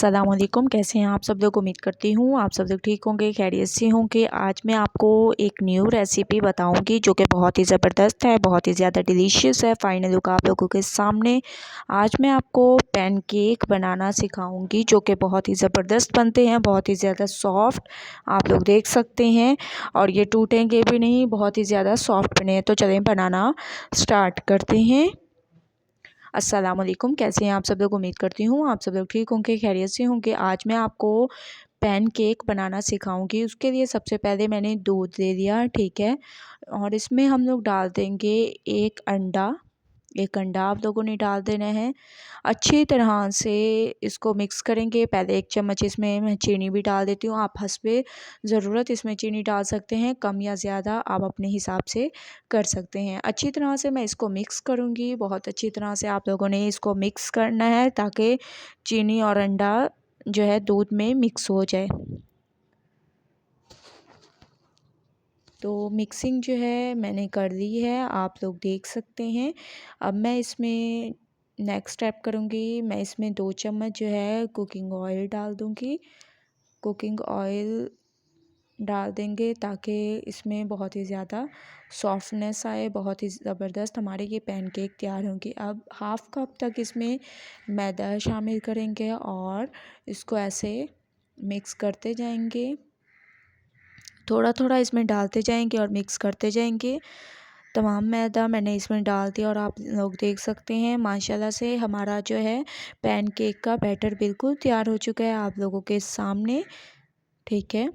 अस्सलामुअलैकुम, कैसे हैं आप सब लोग। उम्मीद करती हूँ आप सब लोग ठीक होंगे, खैरियत से होंगे। आज मैं आपको एक न्यू रेसिपी बताऊंगी जो कि बहुत ही ज़बरदस्त है, बहुत ही ज़्यादा डिलीशियस है। फाइनल लुक आप लोगों के सामने। आज मैं आपको पैनकेक बनाना सिखाऊंगी जो कि बहुत ही ज़बरदस्त बनते हैं, बहुत ही ज़्यादा सॉफ्ट आप लोग देख सकते हैं। और ये टूटेंगे भी नहीं, बहुत ही ज़्यादा सॉफ्ट बने हैं। तो चलें बनाना स्टार्ट करते हैं। अस्सलामुअलैकुम, कैसे हैं आप सब लोग। उम्मीद करती हूँ आप सब लोग ठीक होंगे, खैरियत से होंगे। आज मैं आपको पैन केक बनाना सिखाऊंगी। उसके लिए सबसे पहले मैंने दूध ले लिया, ठीक है। और इसमें हम लोग डाल देंगे एक अंडा आप लोगों ने डाल देना है। अच्छी तरह से इसको मिक्स करेंगे। पहले एक चम्मच इसमें मैं चीनी भी डाल देती हूँ। आप हस्बे ज़रूरत इसमें चीनी डाल सकते हैं, कम या ज़्यादा आप अपने हिसाब से कर सकते हैं। अच्छी तरह से मैं इसको मिक्स करूँगी। बहुत अच्छी तरह से आप लोगों ने इसको मिक्स करना है ताकि चीनी और अंडा जो है दूध में मिक्स हो जाए। तो मिक्सिंग जो है मैंने कर ली है, आप लोग देख सकते हैं। अब मैं इसमें नेक्स्ट स्टेप करूँगी। मैं इसमें 2 चम्मच जो है कुकिंग ऑयल डाल दूँगी। कुकिंग ऑयल डाल देंगे ताकि इसमें बहुत ही ज़्यादा सॉफ्टनेस आए, बहुत ही ज़बरदस्त हमारे ये पैनकेक तैयार होंगे। अब हाफ़ कप तक इसमें मैदा शामिल करेंगे और इसको ऐसे मिक्स करते जाएंगे। थोड़ा थोड़ा इसमें डालते जाएंगे और मिक्स करते जाएंगे। तमाम मैदा मैंने इसमें डाल दिया और आप लोग देख सकते हैं माशाल्लाह से हमारा जो है पैनकेक का बैटर बिल्कुल तैयार हो चुका है आप लोगों के सामने, ठीक है।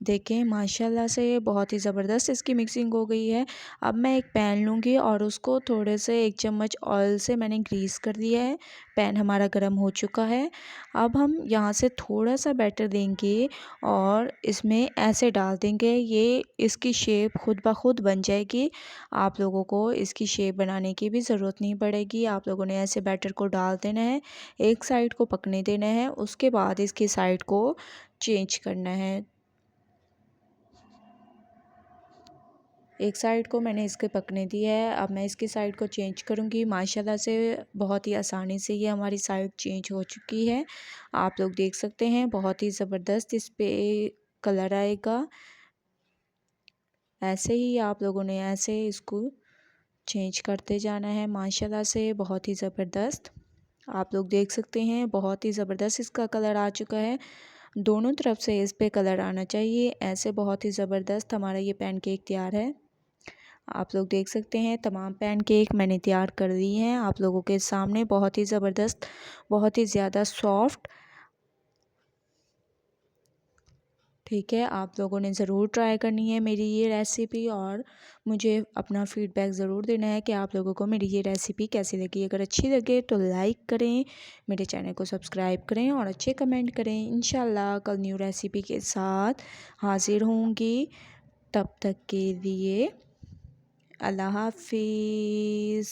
देखें माशाल्लाह से बहुत ही ज़बरदस्त इसकी मिक्सिंग हो गई है। अब मैं एक पैन लूँगी और उसको थोड़े से 1 चम्मच ऑयल से मैंने ग्रीस कर दिया है। पैन हमारा गर्म हो चुका है। अब हम यहाँ से थोड़ा सा बैटर देंगे और इसमें ऐसे डाल देंगे, ये इसकी शेप खुद ब खुद बन जाएगी। आप लोगों को इसकी शेप बनाने की भी ज़रूरत नहीं पड़ेगी। आप लोगों ने ऐसे बैटर को डाल देना है, एक साइड को पकने देना है, उसके बाद इसकी साइड को चेंज करना है। एक साइड को मैंने इसके पकने दिया है। अब मैं इसकी साइड को चेंज करूँगी। माशाल्लाह से बहुत ही आसानी से ये हमारी साइड चेंज हो चुकी है। आप लोग देख सकते हैं बहुत ही ज़बरदस्त इस पे कलर आएगा। ऐसे ही आप लोगों ने ऐसे इसको चेंज करते जाना है। माशाल्लाह से बहुत ही ज़बरदस्त आप लोग देख सकते हैं, बहुत ही ज़बरदस्त इसका कलर आ चुका है। दोनों तरफ से इस पे कलर आना चाहिए। ऐसे बहुत ही ज़बरदस्त हमारा ये पैनकेक तैयार है। आप लोग देख सकते हैं तमाम पैनकेक मैंने तैयार कर लिए हैं आप लोगों के सामने। बहुत ही ज़बरदस्त, बहुत ही ज़्यादा सॉफ्ट, ठीक है। आप लोगों ने ज़रूर ट्राई करनी है मेरी ये रेसिपी और मुझे अपना फ़ीडबैक ज़रूर देना है कि आप लोगों को मेरी ये रेसिपी कैसी लगी। अगर अच्छी लगे तो लाइक करें, मेरे चैनल को सब्सक्राइब करें और अच्छे कमेंट करें। इंशाल्लाह कल न्यू रेसिपी के साथ हाज़िर होंगी। तब तक के लिए अल्लाह हाफिज़।